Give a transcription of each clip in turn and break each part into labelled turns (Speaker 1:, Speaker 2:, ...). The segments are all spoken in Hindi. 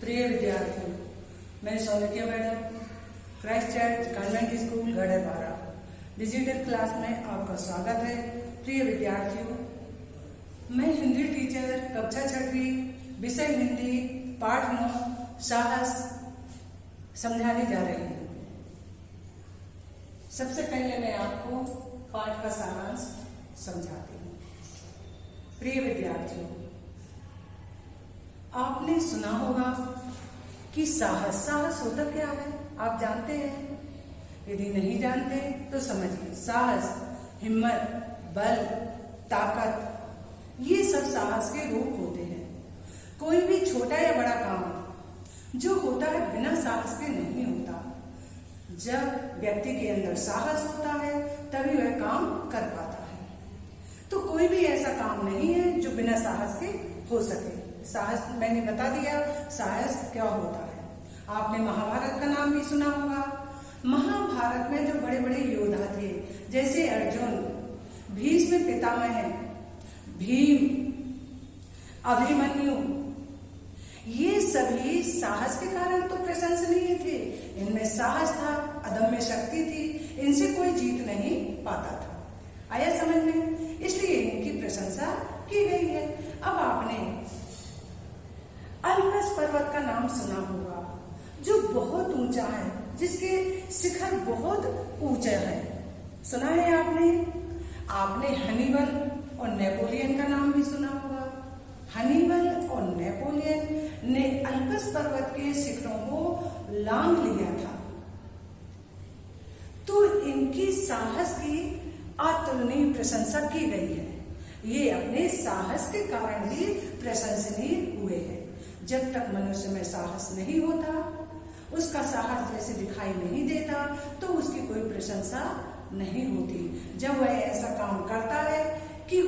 Speaker 1: प्रिय विद्यार्थियों, मैं Sonia madam Christ Church convent school Garhebara digital class में आपका स्वागत है। प्रिय विद्यार्थियों, मैं हिंदी टीचर कक्षा 6वीं विषय हिंदी पाठ 9 साहस समझाने जा रही हूँ। सबसे पहले मैं आपको पाठ का सारांश समझाती हूँ। प्रिय विद्यार्थियों, आपने सुना होगा कि साहस होता क्या है, आप जानते हैं? यदि नहीं जानते तो समझिए। साहस हिम्मत, बल, ताकत, ये सब साहस के रूप होते हैं। कोई भी छोटा या बड़ा काम जो होता है बिना साहस के नहीं होता। जब व्यक्ति के अंदर साहस होता है तभी वह काम कर पाता है। तो कोई भी ऐसा काम नहीं है जो बिना साहस के हो सके। साहस मैंने बता दिया, साहस क्या होता है। आपने महाभारत का नाम भी सुना होगा। महाभारत में जो बड़े बड़े योद्धा थे, जैसे अर्जुन, भीष्म पितामह, भीम, अभिमन्यु, ये सभी साहस के कारण तो प्रशंसनीय थे। इनमें साहस था, अदम्य शक्ति थी, इनसे कोई जीत नहीं पाता था। आया समझ में? इसलिए इनकी प्रशंसा की गई है। अब आपने अल्पस पर्वत का नाम सुना होगा, जो बहुत ऊंचा है, जिसके शिखर बहुत ऊंचा है। सुना है आपने? आपने हनीबल और नेपोलियन का नाम भी सुना होगा। हनीबल और नेपोलियन ने अल्पस पर्वत के शिखरों को लांघ लिया था। तो इनकी साहस की अतुलनीय प्रशंसा की गई है। ये अपने साहस के कारण ही प्रशंसनीय हुए हैं। जब तक मनुष्य में साहस नहीं होता, उसका साहस जैसे दिखाई नहीं देता, तो उसकी कोई प्रशंसा नहीं होती। जब वह ऐसा काम करता है कि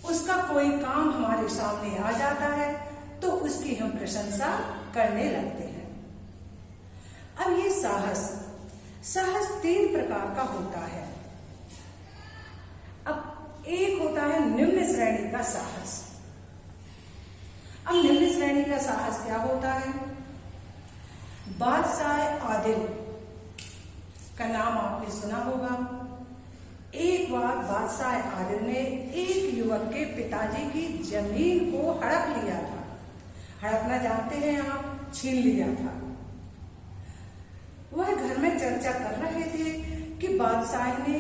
Speaker 1: उसका कोई काम हमारे सामने आ जाता है, तो उसकी हम प्रशंसा करने लगते हैं। अब ये साहस 3 प्रकार का होता है। अब एक होता है निम्न श्रेणी का साहस। अब निम्न श्रेणी का साहस क्या होता है? बादशाह आदिल का नाम आपने सुना होगा। एक बार बादशाह आदिल ने एक युवक के पिताजी की जमीन को हड़प लिया था। हड़पना जानते हैं आप? छीन लिया था। वह घर में चर्चा कर रहे थे कि बादशाह ने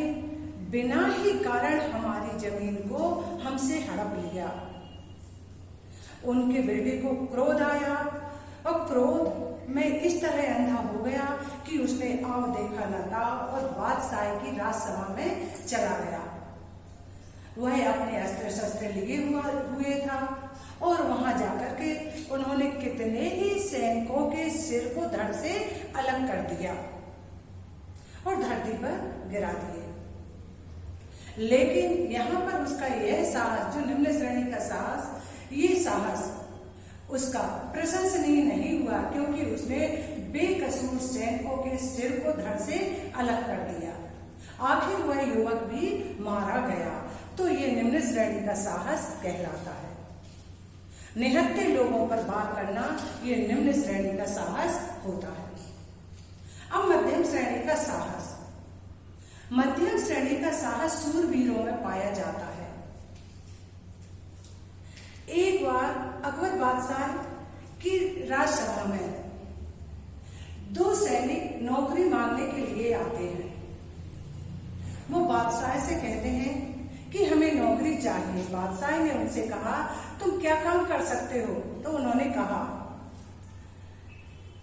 Speaker 1: बिना ही कारण हमारी जमीन को हमसे हड़प लिया। उनके बेटे को क्रोध आया और क्रोध में इस तरह अंधा हो गया कि उसने आंख देखा न था और बादशाह की राजसभा में चला गया। वह अपने अस्त्र शस्त्र लिए हुए था और वहां जाकर के उन्होंने कितने ही सैनिकों के सिर को धड़ से अलग कर दिया और धरती पर गिरा दिए। लेकिन यहाँ पर उसका यह साहस, जो निम्न श्रेणी का साहस, ये साहस उसका प्रशंसनीय नहीं हुआ, क्योंकि उसने बेकसूर सैनिकों के सिर को धड़ से अलग कर दिया। आखिर वह युवक भी मारा गया। तो ये निम्न श्रेणी का साहस कहलाता है। निहत्थे लोगों पर वार करना, ये निम्न श्रेणी का साहस होता है। अब मध्यम श्रेणी का साहस। मध्यम श्रेणी का साहस शूरवीरों में पाया जाता है। एक बार अकबर बादशाह की राजसभा में 2 सैनिक नौकरी मांगने के लिए आते हैं। वो बादशाह से कहते हैं कि हमें नौकरी चाहिए। बादशाह ने उनसे कहा, तुम क्या काम कर सकते हो? तो उन्होंने कहा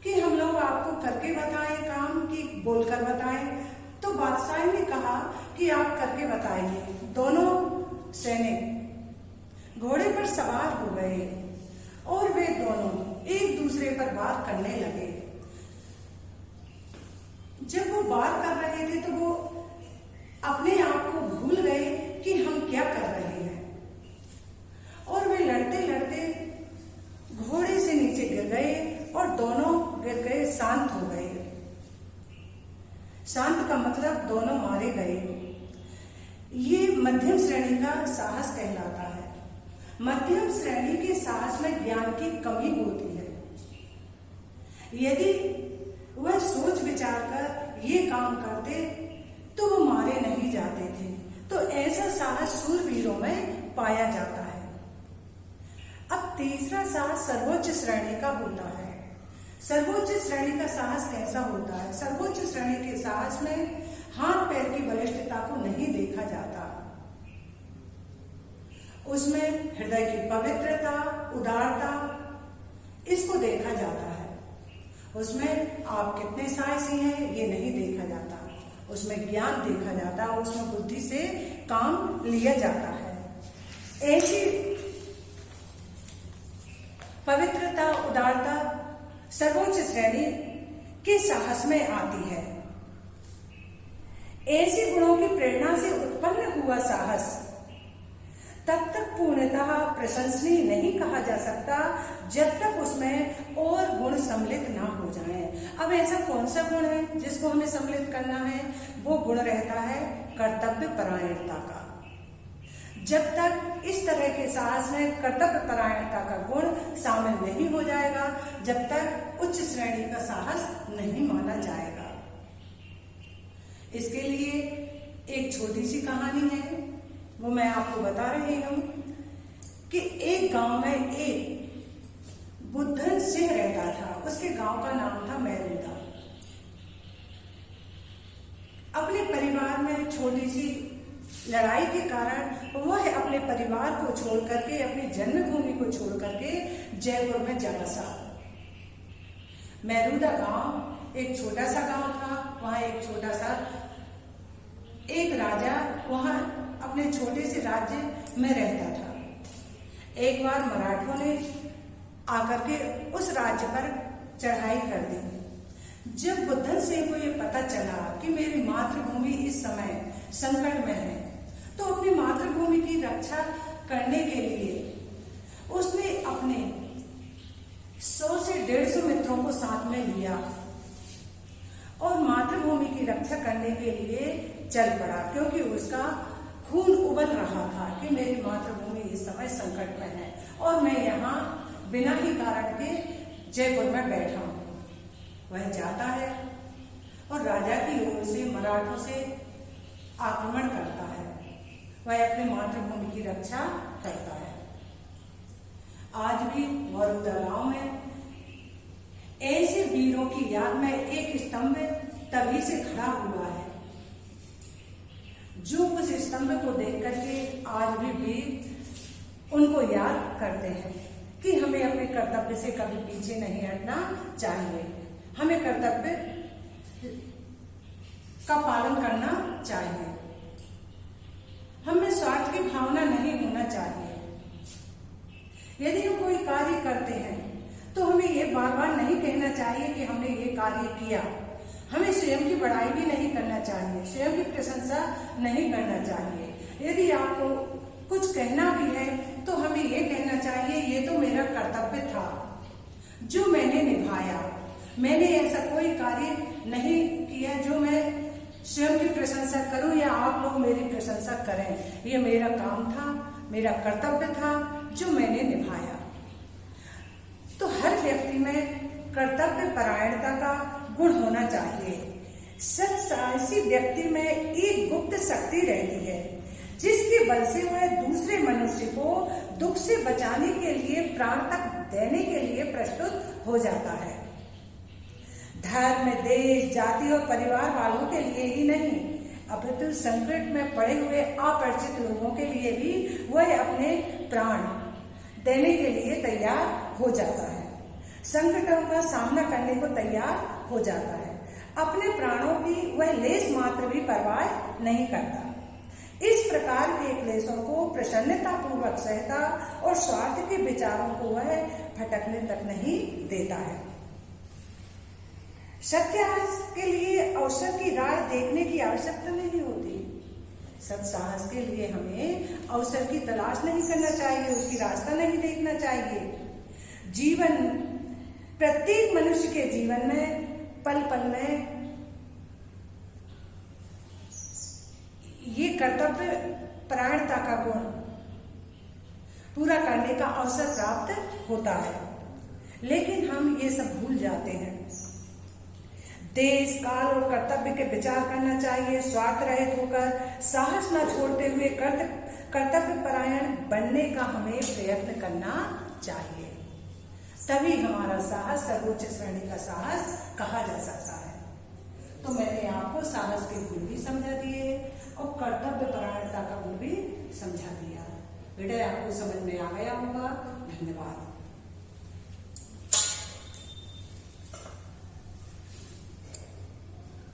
Speaker 1: कि हम लोग आपको करके बताएं काम, कि बोलकर बताएं। तो बादशाह ने कहा कि आप करके बताइए। दोनों सैनिक घोड़े पर सवार हो गए और वे दोनों एक दूसरे पर वार करने लगे। जब वो वार कर रहे थे तो वो अपने आप को भूल गए कि हम क्या कर रहे हैं, और वे लड़ते लड़ते घोड़े से नीचे गिर गए और दोनों गिर गए, शांत हो गए। शांत का मतलब दोनों मारे गए। ये मध्यम श्रेणी का साहस कहलाता है। मध्यम श्रेणी के साहस में ज्ञान की कमी होती है। यदि वह सोच विचार कर ये काम करते तो वो मारे नहीं जाते थे। तो ऐसा साहस शूरवीरों में पाया जाता है। अब तीसरा साहस सर्वोच्च श्रेणी का होता है। सर्वोच्च श्रेणी का साहस कैसा होता है? सर्वोच्च श्रेणी के साहस में हाथ पैर की बलिष्ठता को नहीं देखा जाता। उसमें हृदय की पवित्रता, उदारता, इसको देखा जाता है। उसमें आप कितने साहसी हैं ये नहीं देखा जाता। उसमें ज्ञान देखा जाता है, उसमें बुद्धि से काम लिया जाता है। ऐसी पवित्रता, उदारता सर्वोच्च श्रेणी के साहस में आती है। ऐसे गुणों की प्रेरणा से उत्पन्न हुआ साहस तब तक पूर्णतः प्रशंसनीय नहीं कहा जा सकता जब तक उसमें और गुण सम्मिलित ना हो जाएं। अब ऐसा कौन सा गुण है जिसको हमें सम्मिलित करना है? वो गुण रहता है कर्तव्य परायणता का। जब तक इस तरह के साहस में कर्तव्य परायणता का गुण शामिल नहीं हो जाएगा, जब तक उच्च श्रेणी का साहस नहीं माना जाएगा। इसके लिए एक छोटी सी कहानी है, वो मैं आपको बता रही हूं कि एक गांव में एक बुद्धन सिंह रहता था। उसके गांव का नाम था मेरूदा। अपने परिवार में छोटी सी लड़ाई के कारण वह अपने परिवार को छोड़ करके, अपनी जन्मभूमि को छोड़ करके जयपुर में जा बसा। मेरूदा गांव एक छोटा सा गांव था। वहां एक राजा वहां अपने छोटे से राज्य में रहता था। एक बार मराठों ने आकर के उस राज्य पर चढ़ाई कर दी। जब बुद्धन सिंह को ये पता चला कि मेरी मातृभूमि इस समय संकट में है, तो अपनी मातृभूमि की रक्षा करने के लिए उसने अपने 100 से 150 मित्रों को साथ में लिया और मातृभूमि की रक्षा करने के लिए चल पड़ा, क्योंकि उसका खून उबल रहा था कि मेरी मातृभूमि इस समय संकट में है और मैं यहाँ बिना ही कारण के जयपुर में बैठा हूँ। वह जाता है और राजा की ओर से मराठों से आक्रमण करता है। वह अपनी मातृभूमि की रक्षा करता है। आज भी मेरूदा गांव में ऐसे वीरों की याद में एक स्तंभ तभी से खड़ा हुआ है, जो उस स्तंभ को देख करके आज भी वीर उनको याद करते हैं कि हमें अपने कर्तव्य से कभी पीछे नहीं हटना चाहिए। हमें कर्तव्य का पालन करना चाहिए। हमें स्वार्थ की भावना नहीं होना चाहिए। यदि हम कोई कार्य करते हैं तो हमें ये बार बार नहीं कहना चाहिए कि हमने ये कार्य किया। हमें स्वयं की बड़ाई भी नहीं करना चाहिए, स्वयं की प्रशंसा नहीं करना चाहिए। यदि आपको कुछ कहना भी है तो हमें ये कहना चाहिए, ये तो मेरा कर्तव्य था जो मैंने निभाया। मैंने ऐसा कोई कार्य नहीं किया जो मैं स्वयं की प्रशंसा करूं या आप लोग मेरी प्रशंसा करें। ये मेरा काम था, मेरा कर्तव्य था जो मैंने निभाया। तो हर व्यक्ति में कर्तव्य परायणता का गुण होना चाहिए। सत्साहसी व्यक्ति में एक गुप्त शक्ति रहती है जिसके बल से वह दूसरे मनुष्य को दुख से बचाने के लिए प्राण तक देने के लिए प्रस्तुत हो जाता है। धर्म, देश, जाति और परिवार वालों के लिए ही नहीं, अपितु संकट में पड़े हुए अपरिचित लोगों के लिए भी वह अपने प्राण देने के लिए तैयार हो जाता है। संकटों का सामना करने को तैयार हो जाता है। अपने प्राणों की वह लेस मात्र भी परवाह नहीं करता। इस प्रकार के क्लेशों को प्रसन्नता पूर्वक सहता और स्वार्थ के विचारों को वह भटकने तक नहीं देता है। सत्साहस के लिए अवसर की राह देखने की आवश्यकता नहीं होती। सत्साहस के लिए हमें अवसर की तलाश नहीं करना चाहिए, उसकी रास्ता नहीं देखना चाहिए। जीवन, प्रत्येक मनुष्य के जीवन में पल पल में ये कर्तव्य परायणता का गुण पूरा करने का अवसर प्राप्त होता है, लेकिन हम ये सब भूल जाते हैं। देश काल और कर्तव्य के विचार करना चाहिए, स्वार्थ रहित होकर, साहस न छोड़ते हुए कर्तव्य परायण बनने का हमें प्रयत्न करना चाहिए। तभी हमारा साहस सर्वोच्च श्रेणी का साहस कहा जा सकता है। तो मैंने आपको साहस के गुण भी समझा दिए और कर्तव्य परायणता का गुण भी समझा दिया। बेटा आपको समझ में आ गया होगा। धन्यवाद।